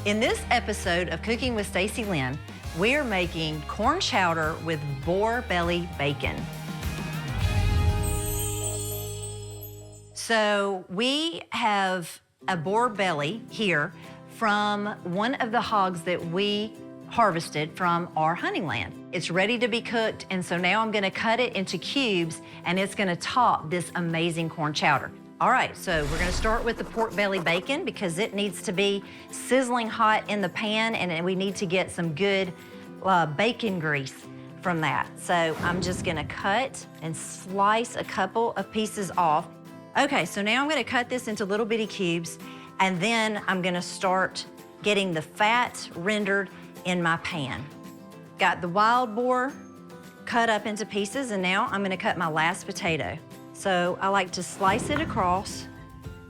In this episode of Cooking with Stacy Lynn, we're making corn chowder with boar belly bacon. So we have a boar belly here from one of the hogs that we harvested from our hunting land. It's ready to be cooked, and so now I'm gonna cut it into cubes, and it's gonna top this amazing corn chowder. All right, so we're gonna start with the pork belly bacon because it needs to be sizzling hot in the pan, and we need to get some good bacon grease from that. So I'm just gonna cut and slice a couple of pieces off. Okay, so now I'm gonna cut this into little bitty cubes, and then I'm gonna start getting the fat rendered in my pan. Got the wild boar cut up into pieces, and now I'm gonna cut my last potato. So I like to slice it across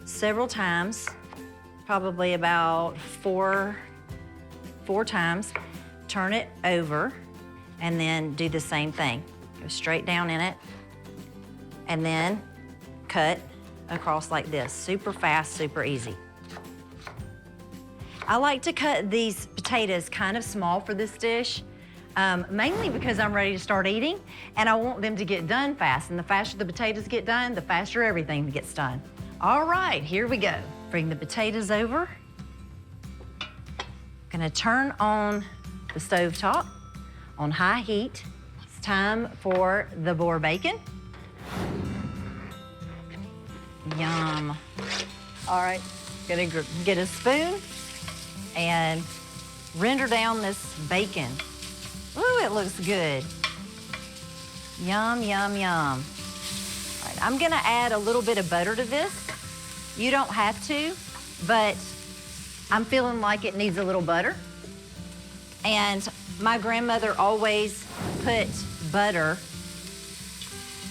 several times, probably about four times, turn it over, and then do the same thing. Go straight down in it, and then cut across like this. Super fast, super easy. I like to cut these potatoes kind of small for this dish, mainly because I'm ready to start eating, and I want them to get done fast. And the faster the potatoes get done, the faster everything gets done. All right, here we go. Bring the potatoes over. Gonna turn on the stovetop on high heat. It's time for the boar bacon. Yum. All right, gonna get a spoon and render down this bacon. Ooh, it looks good. Yum, yum, yum. All right, I'm gonna add a little bit of butter to this. You don't have to, but I'm feeling like it needs a little butter. And my grandmother always put butter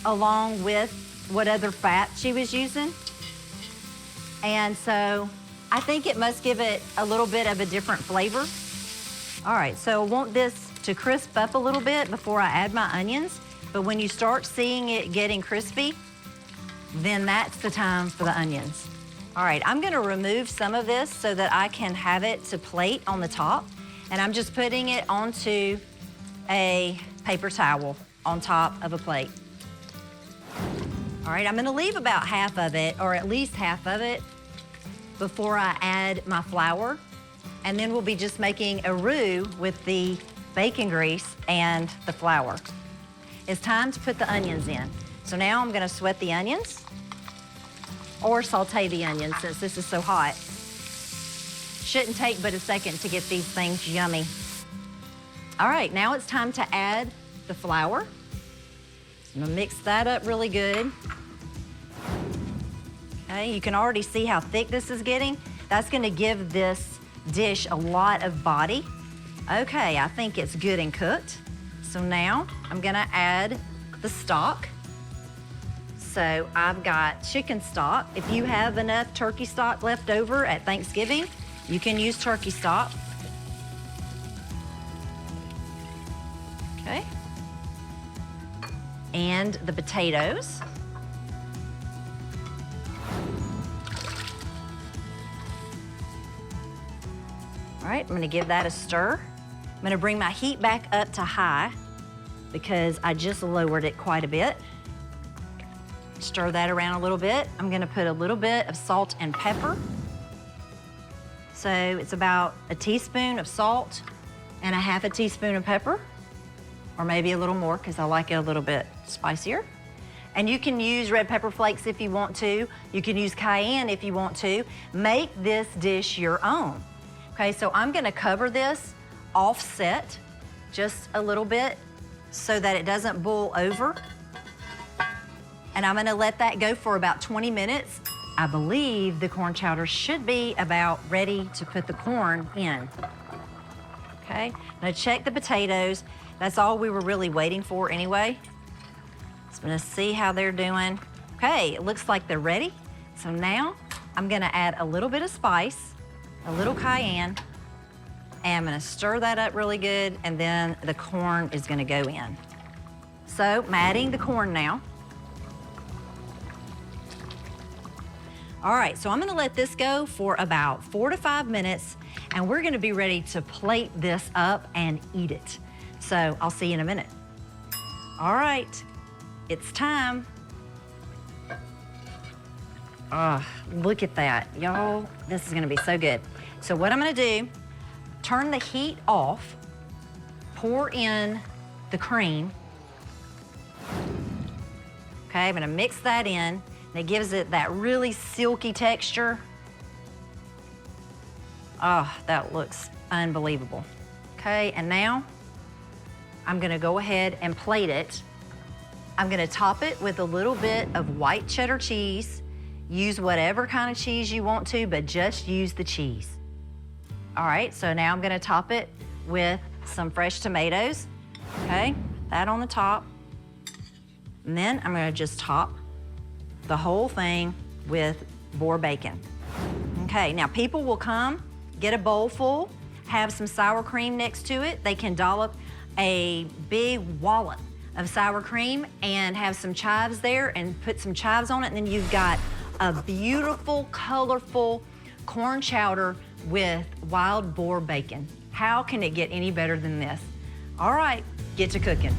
along with what other fat she was using. And so I think it must give it a little bit of a different flavor. All right, so I want this to crisp up a little bit before I add my onions, but when you start seeing it getting crispy, then that's the time for the onions. All right, I'm gonna remove some of this so that I can have it to plate on the top, and I'm just putting it onto a paper towel on top of a plate. All right, I'm gonna leave about half of it, or at least half of it, before I add my flour, and then we'll be just making a roux with the bacon grease and the flour. It's time to put the onions in. So now I'm gonna sweat the onions, or saute the onions since this is so hot. Shouldn't take but a second to get these things yummy. All right, now it's time to add the flour. I'm gonna mix that up really good. Okay, you can already see how thick this is getting. That's gonna give this dish a lot of body. Okay, I think it's good and cooked. So now I'm gonna add the stock. So I've got chicken stock. If you have enough turkey stock left over at Thanksgiving, you can use turkey stock. Okay. And the potatoes. All right, I'm gonna give that a stir. I'm gonna bring my heat back up to high because I just lowered it quite a bit. Stir that around a little bit. I'm gonna put a little bit of salt and pepper. So it's about a teaspoon of salt and a half a teaspoon of pepper, or maybe a little more because I like it a little bit spicier. And you can use red pepper flakes if you want to. You can use cayenne if you want to. Make this dish your own. Okay, so I'm gonna cover this offset just a little bit so that it doesn't boil over. And I'm gonna let that go for about 20 minutes. I believe the corn chowder should be about ready to put the corn in. Okay, now check the potatoes. That's all we were really waiting for anyway. So I'm gonna see how they're doing. Okay, it looks like they're ready. So now I'm gonna add a little bit of spice, a little cayenne, and I'm gonna stir that up really good, and then the corn is gonna go in. So I'm adding the corn now. All right, so I'm gonna let this go for about 4 to 5 minutes, and we're gonna be ready to plate this up and eat it. So I'll see you in a minute. All right, it's time. Look at that, y'all. This is gonna be so good. So what I'm gonna do, turn the heat off, pour in the cream. Okay, I'm gonna mix that in. That gives it that really silky texture. Oh, that looks unbelievable. Okay, and now I'm gonna go ahead and plate it. I'm gonna top it with a little bit of white cheddar cheese. Use whatever kind of cheese you want to, but just use the cheese. All right, so now I'm gonna top it with some fresh tomatoes. Okay, that on the top. And then I'm gonna just top the whole thing with Boar bacon. Okay, now people will come, get a bowl full, have some sour cream next to it. They can dollop a big wallop of sour cream and have some chives there and put some chives on it, and then you've got a beautiful, colorful corn chowder with wild boar bacon. How can it get any better than this? All right, get to cooking.